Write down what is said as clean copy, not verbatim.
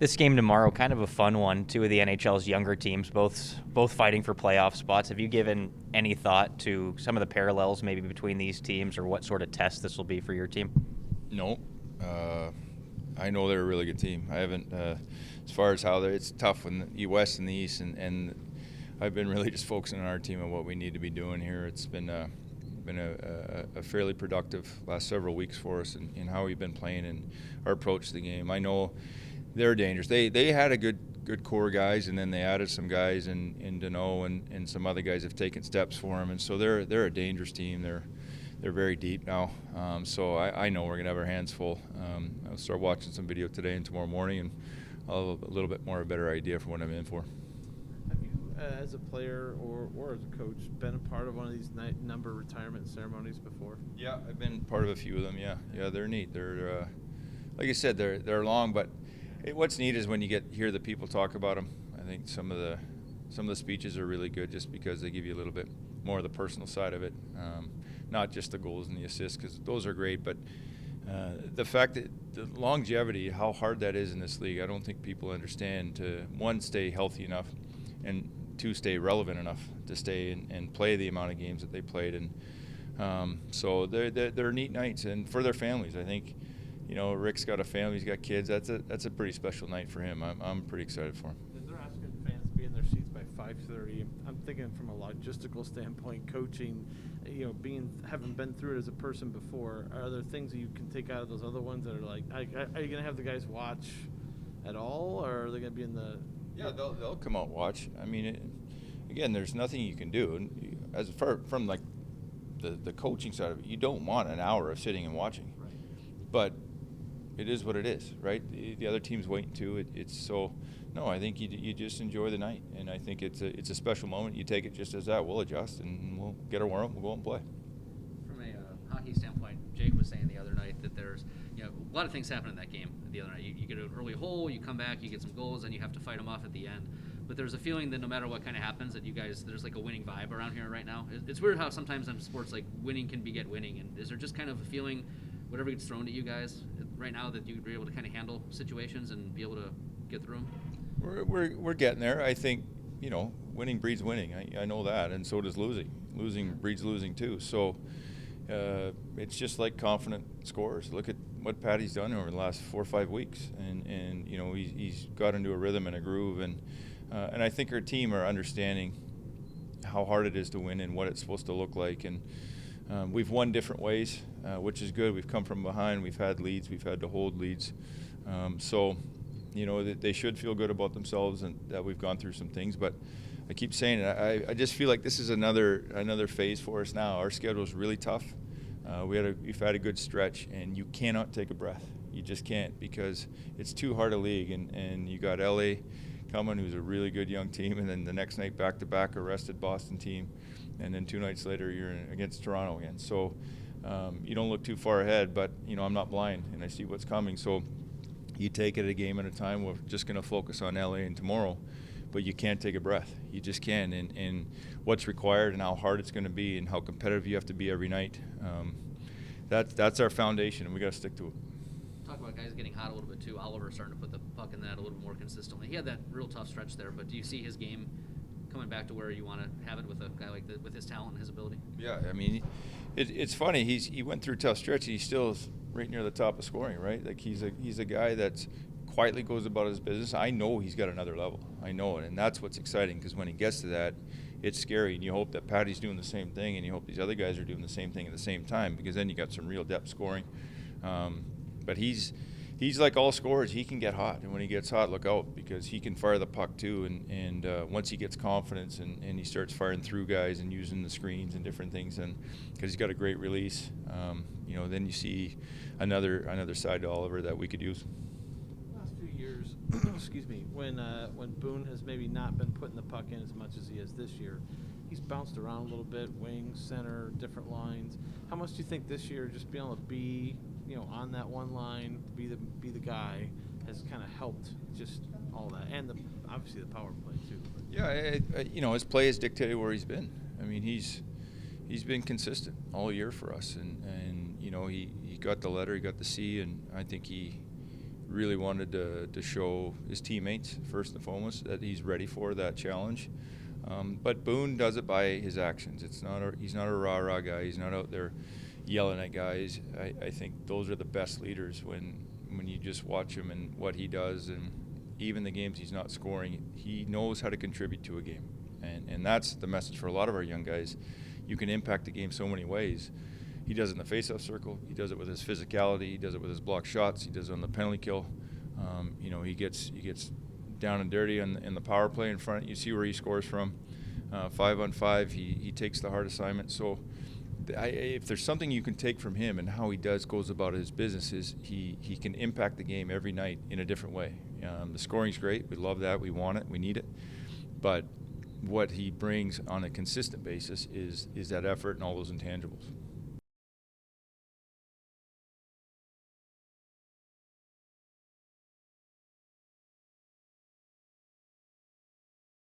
This game tomorrow, kind of a fun one. Two of the NHL's younger teams, both fighting for playoff spots. Have you given any thought to some of the parallels maybe between these teams, or what sort of test this will be for your team? No. I know they're a really good team. I haven't, as far as how it's tough in the West and the East, and I've been really just focusing on our team and what we need to be doing here. It's been a fairly productive last several weeks for us in how we've been playing and our approach to the game. I know they're dangerous. They had a good core guys, and then they added some guys in Deneau, and some other guys have taken steps for them, and so they're a dangerous team. They're very deep now, so I know we're gonna have our hands full. I'll start watching some video today and tomorrow morning, and I'll have a little bit more of a better idea for what I'm in for. Have you, as a player or as a coach, been a part of one of these number retirement ceremonies before? Yeah, I've been part of a few of them. Yeah, they're neat. They're like I said, they're long, but what's neat is when you hear the people talk about them. I think some of the speeches are really good, just because they give you a little bit more of the personal side of it, not just the goals and the assists, because those are great, but the fact that the longevity, how hard that is in this league, I don't think people understand. To one, stay healthy enough, and two, stay relevant enough to stay and play the amount of games that they played, and so they're neat nights, and for their families, I think. You know, Rick's got a family, he's got kids. That's a pretty special night for him. I'm pretty excited for him. They're asking fans to be in their seats by 5:30. I'm thinking from a logistical standpoint, coaching, having been through it as a person before, are there things that you can take out of those other ones that are like, are you going to have the guys watch at all, or are they going to be in the? Yeah, they'll come out and watch. I mean, again, there's nothing you can do, and as far from like the coaching side of it, you don't want an hour of sitting and watching, Right. But it is what it is, right? The other team's waiting too. It's so. No, I think you just enjoy the night, and I think it's a special moment. You take it just as that. We'll adjust, and we'll get our warm. We'll go out and play. From a hockey standpoint, Jake was saying the other night that there's a lot of things happen in that game the other night. You get an early hole, you come back, you get some goals, and you have to fight them off at the end. But there's a feeling that no matter what kind of happens, that you guys, there's like a winning vibe around here right now. It's weird how sometimes in sports, like, winning can beget winning. And is there just kind of a feeling, whatever gets thrown at you guys right now, that you'd be able to kind of handle situations and be able to get through them? We're getting there. I think, winning breeds winning. I know that, and so does losing. Losing breeds losing too. So it's just like confident scorers. Look at what Patty's done over the last 4 or 5 weeks, and he's got into a rhythm and a groove, and I think our team are understanding how hard it is to win and what it's supposed to look like, and we've won different ways, which is good. We've come from behind. We've had leads. We've had to hold leads. So they should feel good about themselves and that we've gone through some things. But I keep saying it. I just feel like this is another phase for us now. Our schedule is really tough. We've had a good stretch, and you cannot take a breath. You just can't, because it's too hard a league. And you got LA coming, who's a really good young team, and then the next night back-to-back a rested Boston team, and then 2 nights later you're against Toronto again. So you don't look too far ahead, but I'm not blind, and I see what's coming. So you take it a game at a time. We're just going to focus on LA and tomorrow, but you can't take a breath. You just can't. And what's required and how hard it's going to be and how competitive you have to be every night, that's our foundation, and we got to stick to it. Talk about guys getting hot a little bit too. Oliver starting to put the puck in that a little more consistently. He had that real tough stretch there, but do you see his game coming back to where you want to have it with a guy like with his talent and his ability? Yeah, I mean, it's funny. He went through a tough stretch. He still is right near the top of scoring, right? Like he's a guy that quietly goes about his business. I know he's got another level. I know it, and that's what's exciting, because when he gets to that, it's scary, and you hope that Patty's doing the same thing, and you hope these other guys are doing the same thing at the same time, because then you got some real depth scoring. But he's like all scorers. He can get hot, and when he gets hot, look out, because he can fire the puck too. And once he gets confidence and he starts firing through guys and using the screens and different things, and because he's got a great release, then you see another side to Oliver that we could use. Last few years, excuse me, when Boone has maybe not been putting the puck in as much as he is this year, he's bounced around a little bit, wing, center, different lines. How much do you think this year just being able to be on that one line, be the guy, has kind of helped just all that, and obviously the power play too? Yeah, his play has dictated where he's been. I mean, he's been consistent all year for us, and he got the letter, he got the C, and I think he really wanted to show his teammates, first and foremost, that he's ready for that challenge. But Boone does it by his actions. He's not a rah-rah guy. He's not out there yelling at guys. I think those are the best leaders when you just watch him and what he does, and even the games he's not scoring, he knows how to contribute to a game. And that's the message for a lot of our young guys. You can impact the game so many ways. He does it in the face-off circle. He does it with his physicality. He does it with his block shots. He does it on the penalty kill. He gets down and dirty in the power play in front. You see where he scores from. 5-on-5, he takes the hard assignment. So if there's something you can take from him and how he goes about his business, is he can impact the game every night in a different way. The scoring's great. We love that. We want it. We need it. But what he brings on a consistent basis is that effort and all those intangibles.